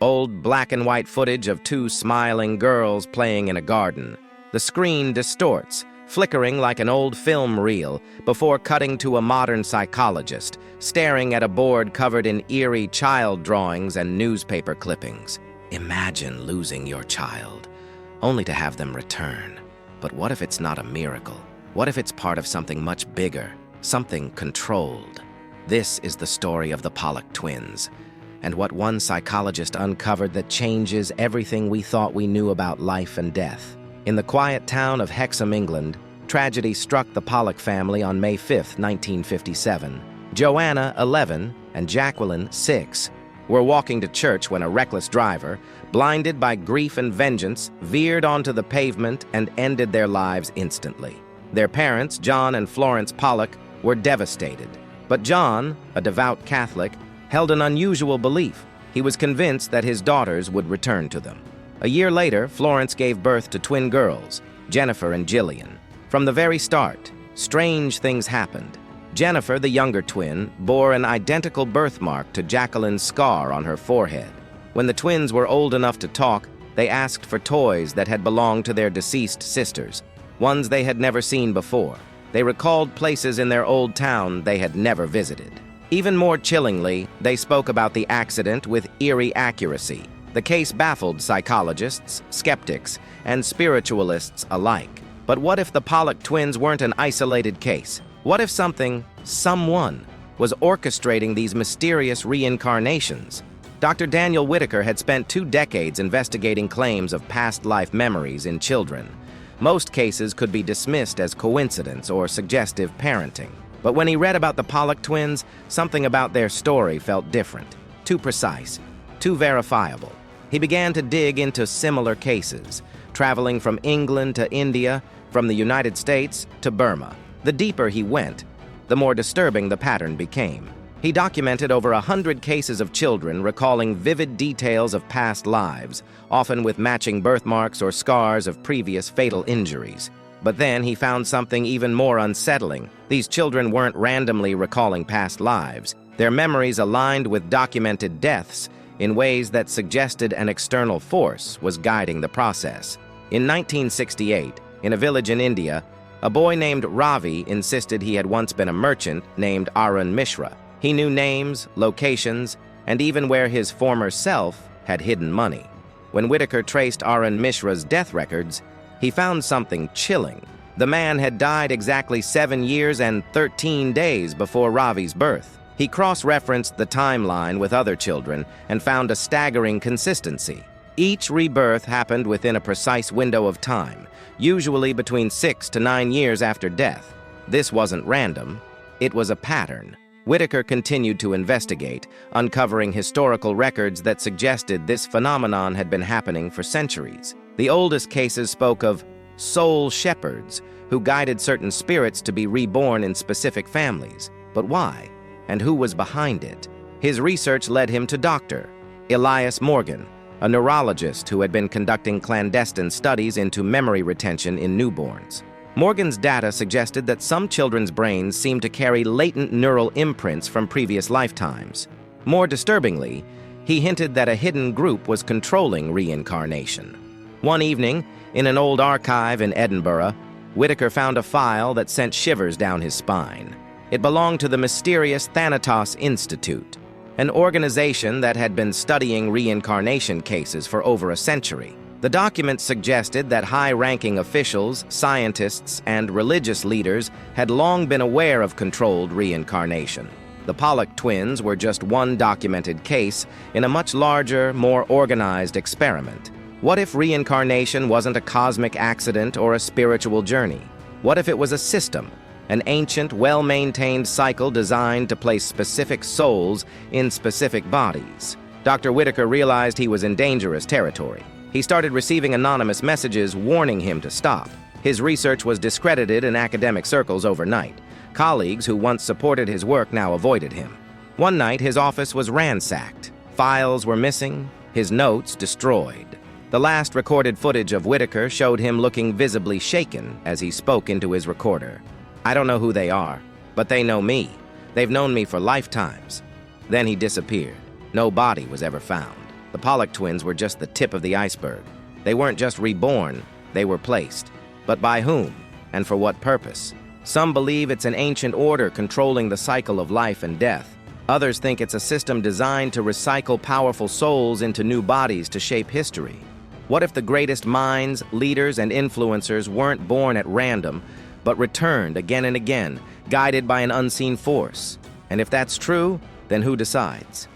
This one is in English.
Old black and white footage of two smiling girls playing in a garden. The screen distorts, flickering like an old film reel, before cutting to a modern psychologist, staring at a board covered in eerie child drawings and newspaper clippings. Imagine losing your child, only to have them return. But what if it's not a miracle? What if it's part of something much bigger, something controlled? This is the story of the Pollock twins, and what one psychologist uncovered that changes everything we thought we knew about life and death. In the quiet town of Hexham, England, tragedy struck the Pollock family on May 5, 1957. Joanna, 11, and Jacqueline, 6, were walking to church when a reckless driver, blinded by grief and vengeance, veered onto the pavement and ended their lives instantly. Their parents, John and Florence Pollock, were devastated. But John, a devout Catholic, held an unusual belief. He was convinced that his daughters would return to them. A year later, Florence gave birth to twin girls, Jennifer and Gillian. From the very start, strange things happened. Jennifer, the younger twin, bore an identical birthmark to Jacqueline's scar on her forehead. When the twins were old enough to talk, they asked for toys that had belonged to their deceased sisters, ones they had never seen before. They recalled places in their old town they had never visited. Even more chillingly, they spoke about the accident with eerie accuracy. The case baffled psychologists, skeptics, and spiritualists alike. But what if the Pollock twins weren't an isolated case? What if someone, was orchestrating these mysterious reincarnations? Dr. Daniel Whitaker had spent 2 decades investigating claims of past life memories in children. Most cases could be dismissed as coincidence or suggestive parenting. But when he read about the Pollock twins, something about their story felt different, too precise, too verifiable. He began to dig into similar cases, traveling from England to India, from the United States to Burma. The deeper he went, the more disturbing the pattern became. He documented over 100 cases of children recalling vivid details of past lives, often with matching birthmarks or scars of previous fatal injuries. But then he found something even more unsettling. These children weren't randomly recalling past lives. Their memories aligned with documented deaths in ways that suggested an external force was guiding the process. In 1968, in a village in India, a boy named Ravi insisted he had once been a merchant named Arun Mishra. He knew names, locations, and even where his former self had hidden money. When Whitaker traced Arun Mishra's death records, he found something chilling. The man had died exactly 7 years and 13 days before Ravi's birth. He cross-referenced the timeline with other children and found a staggering consistency. Each rebirth happened within a precise window of time, usually between 6 to 9 years after death. This wasn't random, it was a pattern. Whitaker continued to investigate, uncovering historical records that suggested this phenomenon had been happening for centuries. The oldest cases spoke of soul shepherds who guided certain spirits to be reborn in specific families. But why? And who was behind it? His research led him to Dr. Elias Morgan, a neurologist who had been conducting clandestine studies into memory retention in newborns. Morgan's data suggested that some children's brains seemed to carry latent neural imprints from previous lifetimes. More disturbingly, he hinted that a hidden group was controlling reincarnation. One evening, in an old archive in Edinburgh, Whitaker found a file that sent shivers down his spine. It belonged to the mysterious Thanatos Institute, an organization that had been studying reincarnation cases for over a century. The document suggested that high-ranking officials, scientists, and religious leaders had long been aware of controlled reincarnation. The Pollock twins were just one documented case in a much larger, more organized experiment. What if reincarnation wasn't a cosmic accident or a spiritual journey? What if it was a system, an ancient, well-maintained cycle designed to place specific souls in specific bodies? Dr. Whitaker realized he was in dangerous territory. He started receiving anonymous messages warning him to stop. His research was discredited in academic circles overnight. Colleagues who once supported his work now avoided him. One night, his office was ransacked. Files were missing, his notes destroyed. The last recorded footage of Whitaker showed him looking visibly shaken as he spoke into his recorder. "I don't know who they are, but they know me. They've known me for lifetimes." Then he disappeared. No body was ever found. The The Pollock twins were just the tip of the iceberg. They weren't just reborn, they were placed. But by whom? And for what purpose? Some believe it's an ancient order controlling the cycle of life and death. Others think it's a system designed to recycle powerful souls into new bodies to shape history. What if the greatest minds, leaders, and influencers weren't born at random, but returned again and again, guided by an unseen force? And if that's true, then who decides?